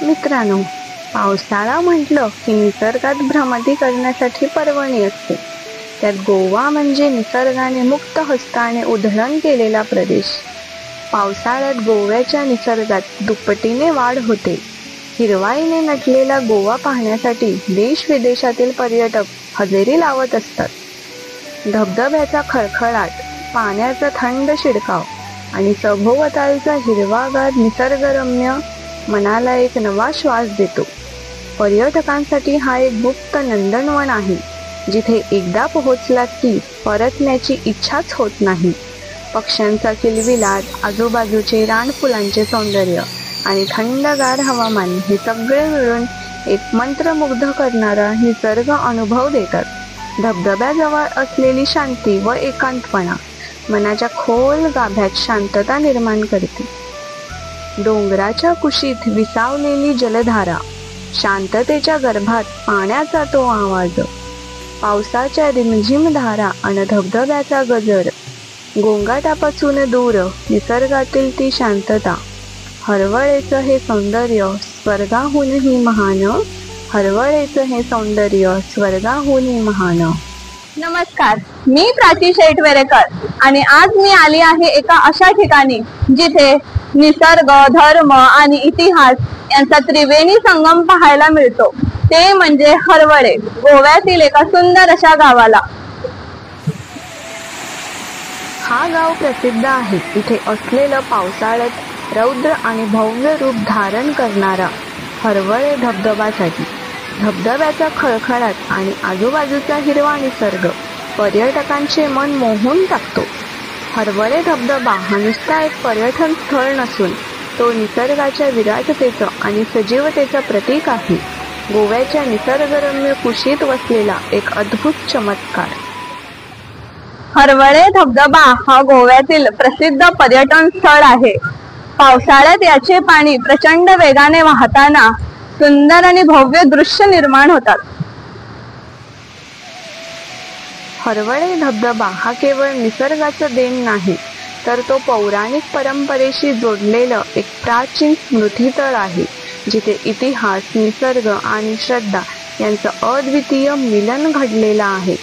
मित्रांनो, पावसाळा म्हटलं की निसर्गात भ्रमंती करण्यासाठी पर्वणी असते. त्यात गोवा म्हणजे निसर्गाने मुक्त हस्ताने उधळण केलेला प्रदेश. पावसाळ्यात गोव्याच्या निसर्गात दुपटीने वाढ होते. हिरवाईने नटलेला गोवा पाहण्यासाठी देश विदेशातील पर्यटक हजेरी लावत असतात. धबधब्याचा खळखळाट, पाण्याचा थंड शिडकाव आणि सभोवतालचा हिरवागार निसर्गरम्य मनाला एक नवा श्वास देतो. पर्यटकांसाठी हा एक गुप्त नंदनवन आहे, जिथे एकदा पोहोचलात की परतण्याची इच्छाच होत नाही. पक्ष्यांचा किलबिलाट, आजूबाजूचे रानफुलांचे सौंदर्य आणि थंडगार हवामान हे सगळे मिळून एक मंत्रमुग्ध करणारा निसर्ग अनुभव देतात. धबधब्याजवळ असलेली शांती व एकांतपणा मनाच्या खोल गाभ्यात शांतता निर्माण करते. डोंगराच्या कुशीत विसावलेली जलधारा, शांततेच्या गर्भात पाण्याचा तो आवाज, पावसाच्या रिमझिम धारा आणि धबधब्याचा गजर, गोंगाटापासून दूर निसर्गातील ती शांतता. हरवळेचं हे सौंदर्य स्वर्गाहूनही महान, हरवळेचं हे सौंदर्य स्वर्गाहूनही महान. नमस्कार, मी प्राची शेटवेरेकर आणि आज मी आली आहे एका अशा ठिकाणी जिथे निसर्ग, धर्म आणि इतिहास यांचा त्रिवेणी संगम पाहायला मिळतो. ते म्हणजे हरवळे, गोव्यातील एका सुंदर अशा गावाला. हा गाव प्रसिद्ध आहे. इथे असलेलं पावसाळ्यात रौद्र आणि भव्य रूप धारण करणारा हरवळे धबधबासाठी. धबधब्याचा खळखळाट आणि आजूबाजूचा हिरवा निसर्ग पर्यटकांचे मन मोहून टाकतो. हरवळे धबधबा हा नुसता एक पर्यटन स्थळ नसून तो निसर्गाच्या विराटतेचं आणि सजीवतेचं प्रतीक आहे. गोव्याच्या निसर्गरम्य कुशीत वसलेला एक अद्भुत चमत्कार. हरवळे धबधबा हा गोव्यातील प्रसिद्ध पर्यटन स्थळ आहे. पावसाळ्यात याचे पाणी प्रचंड वेगाने वाहताना सुंदर आणि भव्य दृश्य निर्माण होतात. हरवळे धबधबा हा केवळ निसर्गाचं देण नाही, तर तो पौराणिक परंपरेशी जोडलेलं एक प्राचीन स्मृतितळ आहे, जिथे इतिहास, निसर्ग आणि श्रद्धा यांचं अद्वितीय मिलन घडलेलं आहे.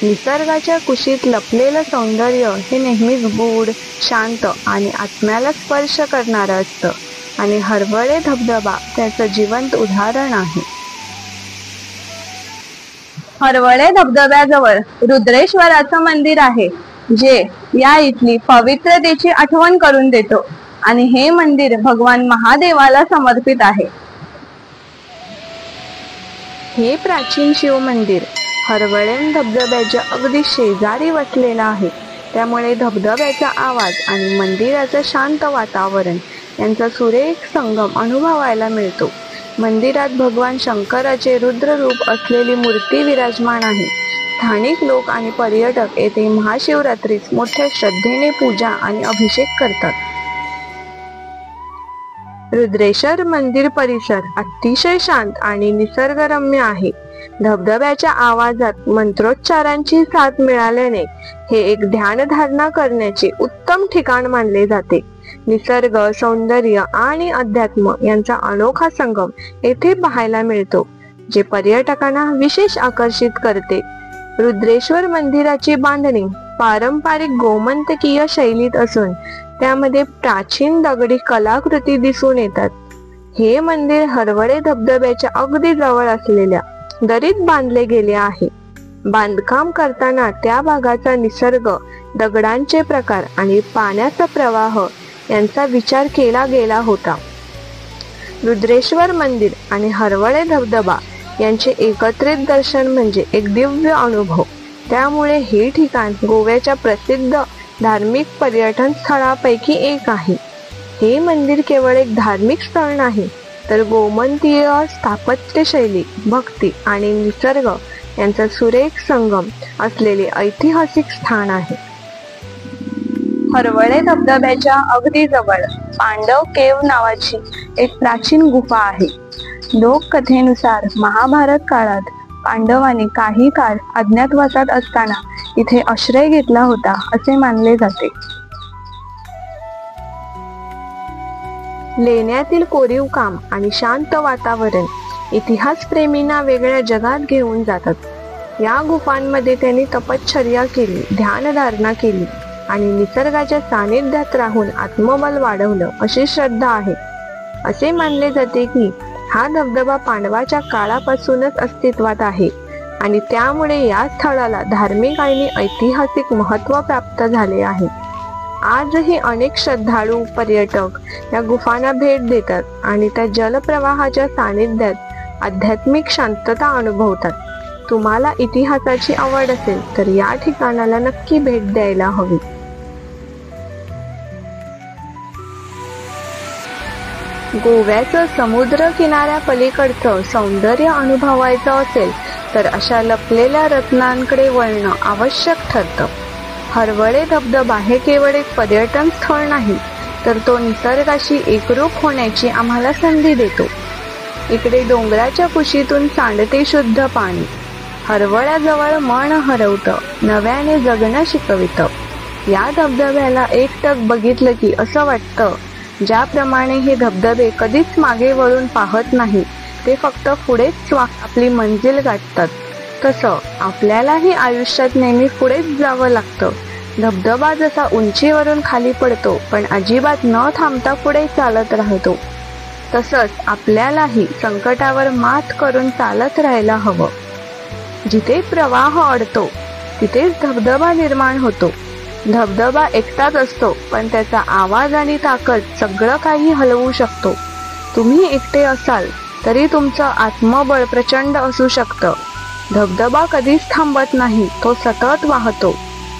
निसर्गाच्या कुशीत लपलेलं सौंदर्य हे नेहमीच गूढ, शांत आणि आत्म्याला स्पर्श करणारं असतं आणि हरवळे धबधबा त्याचं जिवंत उदाहरण आहे. हरवळे धबधब्याजवळ रुद्रेश्वराचं मंदिर आहे, जे या इथली पवित्रतेची आठवण करून देतो आणि हे मंदिर भगवान महादेवाला समर्पित आहे. हे प्राचीन शिव मंदिर हरवळे धबधब्याच्या अगदी शेजारी वसलेलं आहे. त्यामुळे धबधब्याचा आवाज आणि मंदिराचं शांत वातावरण यांचा सुरेख संगम अनुभवायला मिळतो. मंदिरात भगवान शंकराचे रुद्र रूप असलेली मूर्ती विराजमान आहे. स्थानिक लोक आणि पर्यटक येथे महाशिवरात्रीस मोठ्या श्रद्धेने पूजा आणि अभिषेक करतात. रुद्रेश्वर मंदिर परिसर अतिशय शांत आणि निसर्गरम्य आहे. धबधब्याच्या आवाजात मंत्रोच्चारांची साथ मिळाल्याने हे एक ध्यानधारणा करण्याचे उत्तम ठिकाण मानले जाते. निसर्ग, सौंदर्य आणि अध्यात्म यांचा अनोखा संगम येथे पाहायला मिळतो, जे पर्यटकांना विशेष आकर्षित करते. रुद्रेश्वर मंदिराची बांधणी पारंपरिक गोमंतकीय शैलीत असून त्यामध्ये प्राचीन दगडी कलाकृती दिसून येतात. हे मंदिर हरवळे धबधब्याच्या अगदी जवळ असलेल्या दरीत बांधले गेले आहे. बांधकाम करताना त्या भागाचा निसर्ग, दगडांचे प्रकार आणि पाण्याचा प्रवाह यांचा विचार केला गेला होता. रुद्रेश्वर मंदिर आणि हरवळे धबधबा यांचे एकत्रित दर्शन म्हणजे एक दिव्य अनुभव. त्यामुळे हे ठिकाण गोव्याच्या प्रसिद्ध धार्मिक पर्यटन स्थळापैकी एक आहे. हे मंदिर केवळ एक धार्मिक स्थळ नाही, तर गोमंतीय स्थापत्यशैली, भक्ती आणि निसर्ग यांचा सुरेख संगम असलेले ऐतिहासिक स्थान आहे. हरवळे धबधब्याच्या अगदी जवळ पांडव केव नावाची एक प्राचीन गुफा आहे. लोककथेनुसार महाभारत काळात पांडवांनी काही काळ अज्ञातवासात असताना इथे आश्रय घेतला होता असे मानले जाते. लेण्यातील कोरीव काम आणि शांत वातावरण इतिहासप्रेमींना वेगळ्या जगात घेऊन जातात। या गुफांमध्ये त्यांनी तपश्चर्या केली, ध्यानधारणा केली आणि निसर्गाच्या सानिध्यात राहून आत्मबल वाढवलं अशी श्रद्धा आहे। असे मानले जाते की हा धबधबा पांडवाच्या काळापासूनच अस्तित्वात आहे आणि त्यामुळे या स्थळाला धार्मिक आणि ऐतिहासिक महत्त्व प्राप्त झाले आहे। आजही अनेक श्रद्धाळू पर्यटक या गुफांना भेट देतात आणि त्या जलप्रवाहाच्या सानिध्यात आध्यात्मिक शांतता अनुभवतात। तुम्हाला इतिहासाची आवड असेल तर या ठिकाणाला नक्की भेट द्यायला हवी। गोव्याचं समुद्र किनाऱ्यापलीकडचं सौंदर्य अनुभवायचं असेल तर अशा लपलेल्या रत्नांकडे वळणं आवश्यक ठरतं। हरवळे धबधबा हे केवळ एक पर्यटन स्थळ नाही, तर तो निसर्गाशी एकरूप होण्याची आम्हाला संधी देतो। इकडे डोंगराच्या कुशीतून सांडते शुद्ध पाणी, हरवळ्याजवळ मन हरवतं, नव्याने जगणं शिकवितं। या धबधब्याला एकटक बघितलं की असं वाटतं, ज्याप्रमाणे हे धबधबे कधीच मागे वळून पाहत नाही, ते फक्त पुढेच आपली मंजिल गाठतात, तसं आपल्यालाही आयुष्यात नेहमी पुढेच जावं लागतं। धबधबा जसा उंचीवरून खाली पडतो पण अजिबात न थांबता पुढे चालत राहतो, तसंच आपल्यालाही संकटावर मात करून चालत राहायला हवं। जिथे प्रवाह अडतो तिथेच धबधबा निर्माण होतो। धबधबा एकटाच असतो पण त्याचा आवाज आणि ताकद सगळं काही हलवू शकतो। तुम्ही एकटे असाल तरी तुमचं आत्मबळ प्रचंड असू शकतं। धबधबा कधीच थांबत नाही, तो सतत वाहतो,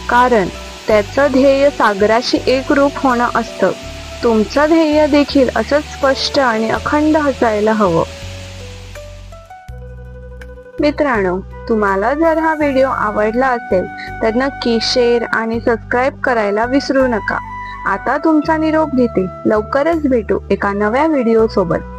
कारण त्याचं ध्येय सागराशी एकरूप होणं असतं। तुमचं ध्येय देखील असंच स्पष्ट आणि अखंड असायला हवं। मित्रांनो, तुम्हाला जर हा व्हिडिओ आवडला असेल तर नक्की शेअर आणि सबस्क्राईब करायला विसरू नका। आता तुमचा निरोप घेते, लवकरच भेटू एका नव्या व्हिडिओ सोबत।